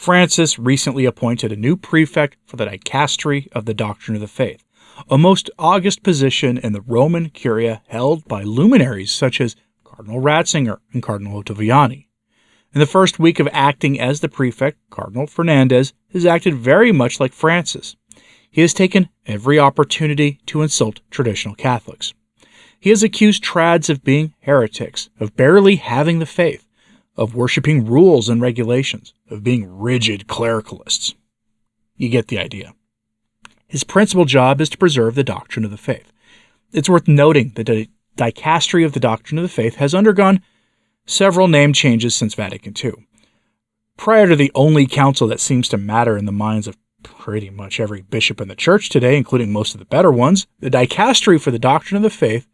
Francis recently appointed a new prefect for the dicastery of the Doctrine of the Faith, a most august position in the Roman Curia held by luminaries such as Cardinal Ratzinger and Cardinal Ottaviani. In the first week of acting as the prefect, Cardinal Fernandez has acted very much like Francis. He has taken every opportunity to insult traditional Catholics. He has accused trads of being heretics, of barely having the faith, of worshiping rules and regulations, of being rigid clericalists. You get the idea. His principal job is to preserve the doctrine of the faith. It's worth noting that the dicastery of the Doctrine of the Faith has undergone several name changes since Vatican II. Prior to the only council that seems to matter in the minds of pretty much every bishop in the church today, including most of the better ones, the dicastery for the Doctrine of the Faith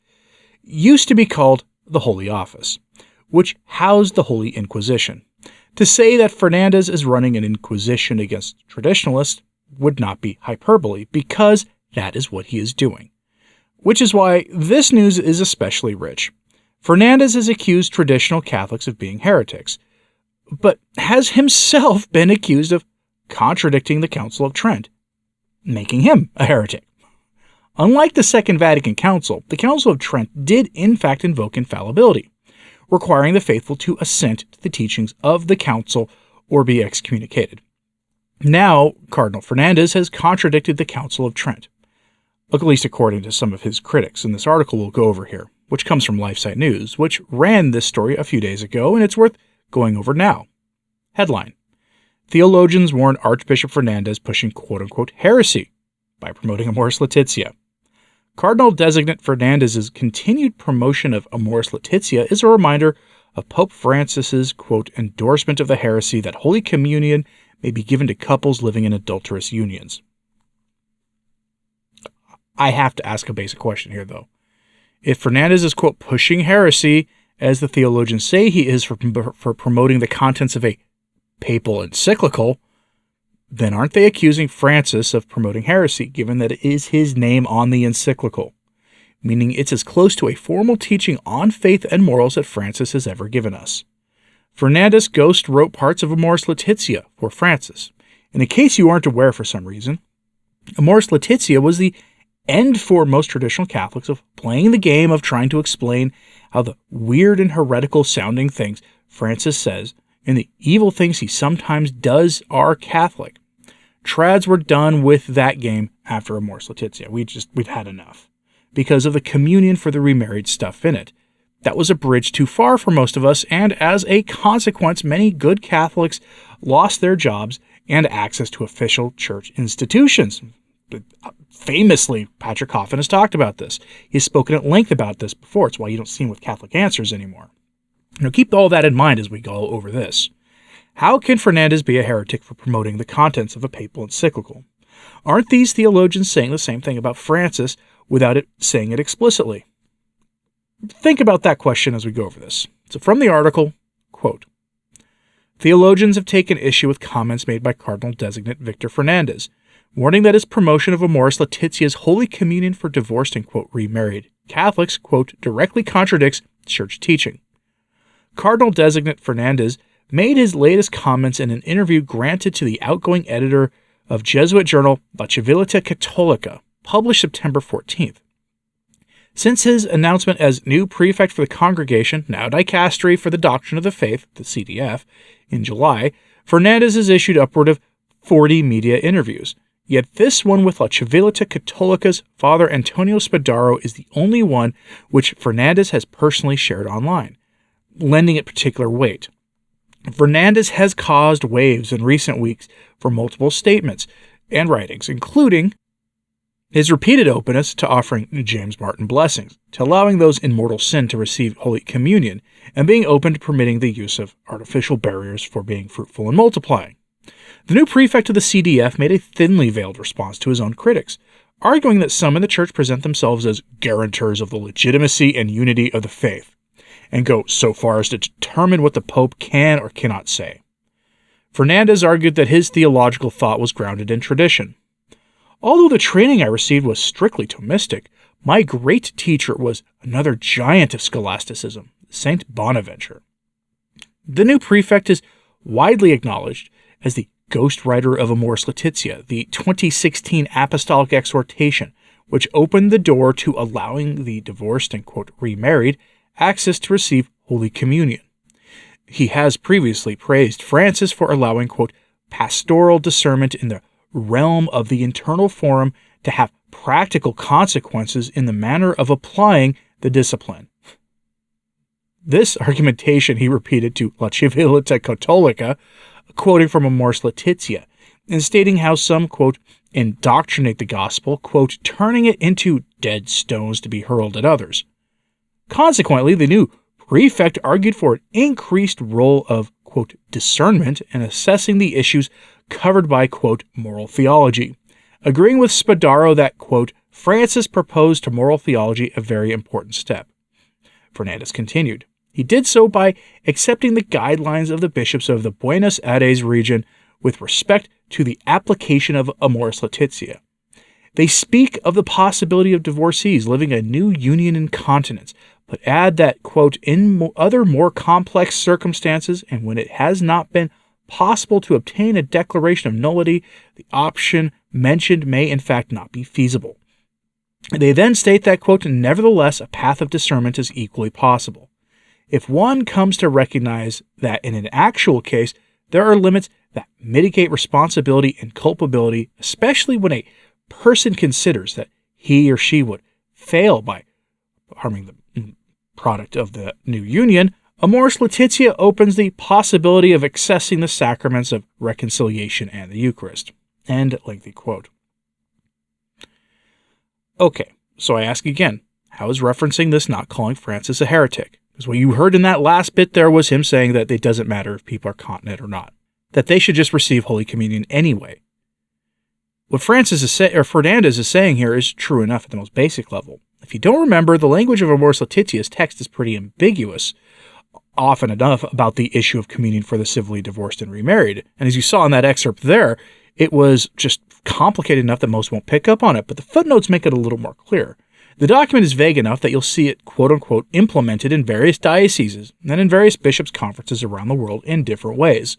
used to be called the Holy Office, which housed the Holy Inquisition. To say that Fernandez is running an inquisition against traditionalists would not be hyperbole, because that is what he is doing. Which is why this news is especially rich. Fernandez has accused traditional Catholics of being heretics, but has himself been accused of contradicting the Council of Trent, making him a heretic. Unlike the Second Vatican Council, the Council of Trent did in fact invoke infallibility, requiring the faithful to assent to the teachings of the Council or be excommunicated. Now, Cardinal Fernandez has contradicted the Council of Trent, at least according to some of his critics, and this article we'll go over here, which comes from LifeSite News, which ran this story a few days ago, and it's worth going over now. Headline: Theologians warn Archbishop Fernandez pushing quote-unquote heresy by promoting Amoris Laetitia. Cardinal-designate Fernandez's continued promotion of Amoris Laetitia is a reminder of Pope Francis's, quote, endorsement of the heresy that Holy Communion may be given to couples living in adulterous unions. I have to ask a basic question here, though. If Fernandez is, quote, pushing heresy, as the theologians say he is for promoting the contents of a papal encyclical, then aren't they accusing Francis of promoting heresy, given that it is his name on the encyclical? Meaning it's as close to a formal teaching on faith and morals that Francis has ever given us. Fernandez ghost wrote parts of Amoris Laetitia for Francis. And in case you aren't aware for some reason, Amoris Laetitia was the end for most traditional Catholics of playing the game of trying to explain how the weird and heretical sounding things Francis says and the evil things he sometimes does are Catholic. Trads were done with that game after Amoris Laetitia. We've had enough because of the communion for the remarried stuff in it. That was a bridge too far for most of us, and as a consequence, many good Catholics lost their jobs and access to official church institutions. Famously, Patrick Coffin has talked about this. He's spoken at length about this before. It's why you don't see him with Catholic Answers anymore. Now, keep all that in mind as we go over this. How can Fernandez be a heretic for promoting the contents of a papal encyclical? Aren't these theologians saying the same thing about Francis without saying it explicitly? Think about that question as we go over this. So from the article, quote, Theologians have taken issue with comments made by Cardinal-designate Victor Fernandez, warning that his promotion of Amoris Laetitia's Holy Communion for divorced and, quote, remarried Catholics, quote, directly contradicts church teaching. Cardinal-designate Fernandez made his latest comments in an interview granted to the outgoing editor of Jesuit journal La Civiltà Cattolica, published September 14th. Since his announcement as new prefect for the congregation, now dicastery for the Doctrine of the Faith, the CDF, in July, Fernandez has issued upward of 40 media interviews. Yet this one with La Civiltà Cattolica's Father Antonio Spadaro is the only one which Fernandez has personally shared online, lending it particular weight. Fernandez has caused waves in recent weeks for multiple statements and writings, including his repeated openness to offering James Martin blessings, to allowing those in mortal sin to receive Holy Communion, and being open to permitting the use of artificial barriers for being fruitful and multiplying. The new prefect of the CDF made a thinly veiled response to his own critics, arguing that some in the church present themselves as guarantors of the legitimacy and unity of the faith, and go so far as to determine what the Pope can or cannot say. Fernandez argued that his theological thought was grounded in tradition. Although the training I received was strictly Thomistic, my great teacher was another giant of scholasticism, Saint Bonaventure. The new prefect is widely acknowledged as the ghostwriter of Amoris Laetitia, the 2016 Apostolic Exhortation, which opened the door to allowing the divorced and, quote, remarried access to receive Holy Communion. He has previously praised Francis for allowing, quote, pastoral discernment in the realm of the internal form to have practical consequences in the manner of applying the discipline. This argumentation he repeated to La Civiltà Cattolica, quoting from Amoris Laetitia, and stating how some, quote, indoctrinate the gospel, quote, turning it into dead stones to be hurled at others. Consequently, the new prefect argued for an increased role of, quote, discernment in assessing the issues covered by, quote, moral theology, agreeing with Spadaro that, quote, Francis proposed to moral theology a very important step. Fernandez continued. He did so by accepting the guidelines of the bishops of the Buenos Aires region with respect to the application of Amoris Laetitia. They speak of the possibility of divorcees living a new union in continence, but add that, quote, in other more complex circumstances and when it has not been possible to obtain a declaration of nullity, the option mentioned may in fact not be feasible. They then state that, quote, nevertheless, a path of discernment is equally possible. If one comes to recognize that in an actual case, there are limits that mitigate responsibility and culpability, especially when a person considers that he or she would fail by harming the product of the new union, Amoris Laetitia opens the possibility of accessing the sacraments of reconciliation and the Eucharist. End lengthy quote. Okay, so I ask again, how is referencing this not calling Francis a heretic? Because what you heard in that last bit there was him saying that it doesn't matter if people are continent or not, that they should just receive Holy Communion anyway. What Fernandez is saying here is true enough at the most basic level. If you don't remember, the language of Amoris Laetitia's text is pretty ambiguous, often enough, about the issue of communion for the civilly divorced and remarried. And as you saw in that excerpt there, it was just complicated enough that most won't pick up on it, but the footnotes make it a little more clear. The document is vague enough that you'll see it, quote-unquote, implemented in various dioceses and in various bishops' conferences around the world in different ways.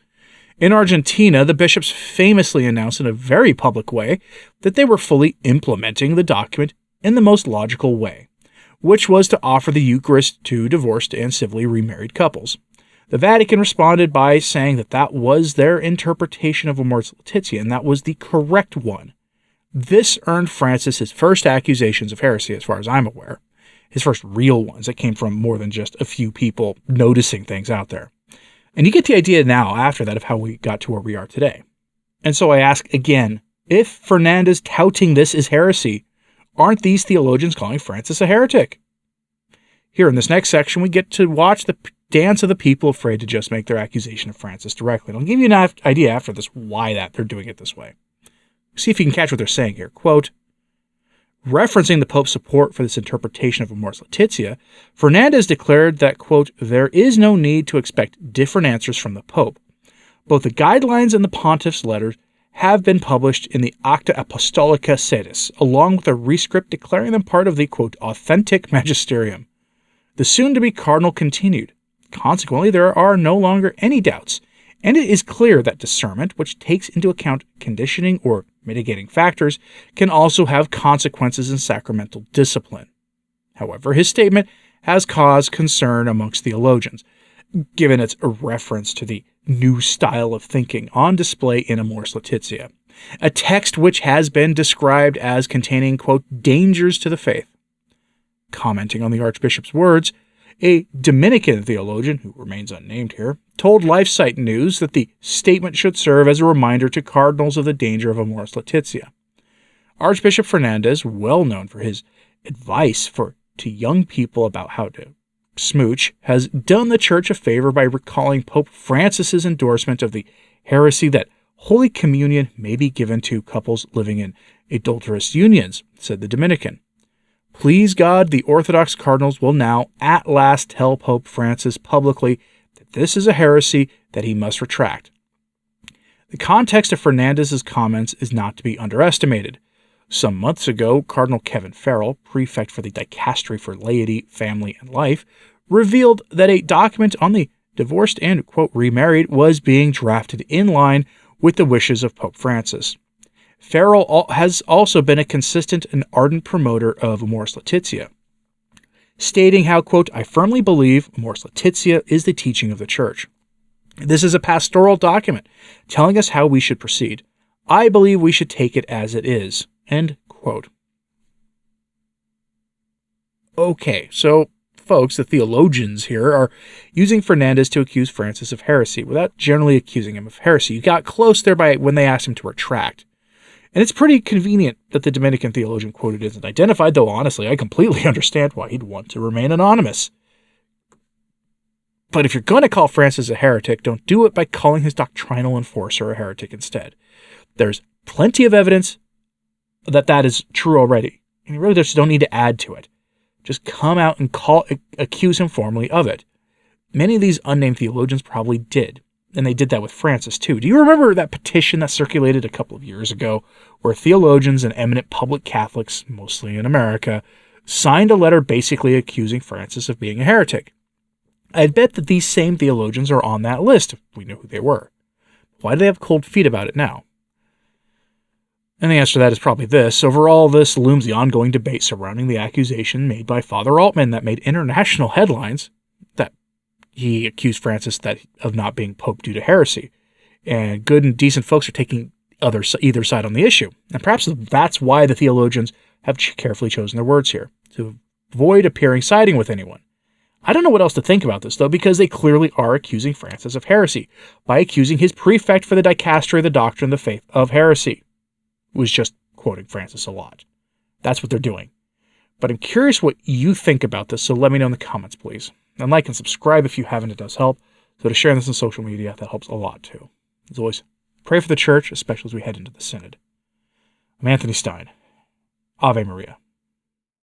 In Argentina, the bishops famously announced in a very public way that they were fully implementing the document in the most logical way, which was to offer the Eucharist to divorced and civilly remarried couples. The Vatican responded by saying that that was their interpretation of Amoris Laetitia, and that was the correct one. This earned Francis his first accusations of heresy, as far as I'm aware. His first real ones that came from more than just a few people noticing things out there. And you get the idea now, after that, of how we got to where we are today. And so I ask again, if Fernandez touting this is heresy, aren't these theologians calling Francis a heretic? Here in this next section, we get to watch the dance of the people afraid to just make their accusation of Francis directly. And I'll give you an idea after this why they're doing it this way. See if you can catch what they're saying here. Quote, referencing the Pope's support for this interpretation of Amoris Laetitia, Fernandez declared that, quote, there is no need to expect different answers from the Pope. Both the guidelines and the pontiff's letters have been published in the Acta Apostolica Sedis, along with a rescript declaring them part of the, quote, authentic magisterium. The soon-to-be cardinal continued. Consequently, there are no longer any doubts, and it is clear that discernment, which takes into account conditioning or mitigating factors, can also have consequences in sacramental discipline. However, his statement has caused concern amongst theologians, given its reference to the new style of thinking on display in Amoris Laetitia, a text which has been described as containing, quote, dangers to the faith. Commenting on the Archbishop's words, a Dominican theologian, who remains unnamed here, told LifeSite News that the statement should serve as a reminder to cardinals of the danger of Amoris Laetitia. Archbishop Fernandez, well known for his advice to young people about how to smooch, has done the Church a favor by recalling Pope Francis's endorsement of the heresy that Holy Communion may be given to couples living in adulterous unions, said the Dominican. Please God, the Orthodox cardinals will now at last tell Pope Francis publicly that this is a heresy that he must retract. The context of Fernandez's comments is not to be underestimated. Some months ago, Cardinal Kevin Farrell, prefect for the Dicastery for Laity, Family, and Life, revealed that a document on the divorced and, quote, remarried was being drafted in line with the wishes of Pope Francis. Farrell has also been a consistent and ardent promoter of Amoris Laetitia, stating how, quote, "I firmly believe Amoris Laetitia is the teaching of the Church. This is a pastoral document telling us how we should proceed. I believe we should take it as it is," end quote. Okay, so folks, the theologians here, are using Fernandez to accuse Francis of heresy without generally accusing him of heresy. You got close there by when they asked him to retract. And it's pretty convenient that the Dominican theologian quoted isn't identified, though honestly, I completely understand why he'd want to remain anonymous. But if you're going to call Francis a heretic, don't do it by calling his doctrinal enforcer a heretic instead. There's plenty of evidence that that is true already, and you really just don't need to add to it. Just come out and accuse him formally of it. Many of these unnamed theologians probably did, and they did that with Francis too. Do you remember that petition that circulated a couple of years ago where theologians and eminent public Catholics, mostly in America, signed a letter basically accusing Francis of being a heretic? I bet that these same theologians are on that list if we knew who they were. Why do they have cold feet about it now? And the answer to that is probably this. Over all this looms the ongoing debate surrounding the accusation made by Father Altman that made international headlines that he accused Francis of not being pope due to heresy. And good and decent folks are taking either side on the issue. And perhaps that's why the theologians have carefully chosen their words here, to avoid appearing siding with anyone. I don't know what else to think about this, though, because they clearly are accusing Francis of heresy by accusing his prefect for the dicastery of the Doctrine of the Faith of Heresy, who was just quoting Francis a lot. That's what they're doing. But I'm curious what you think about this, so let me know in the comments, please. And like and subscribe if you haven't, it does help. So to share this on social media, that helps a lot too. As always, pray for the Church, especially as we head into the Synod. I'm Anthony Stine. Ave Maria.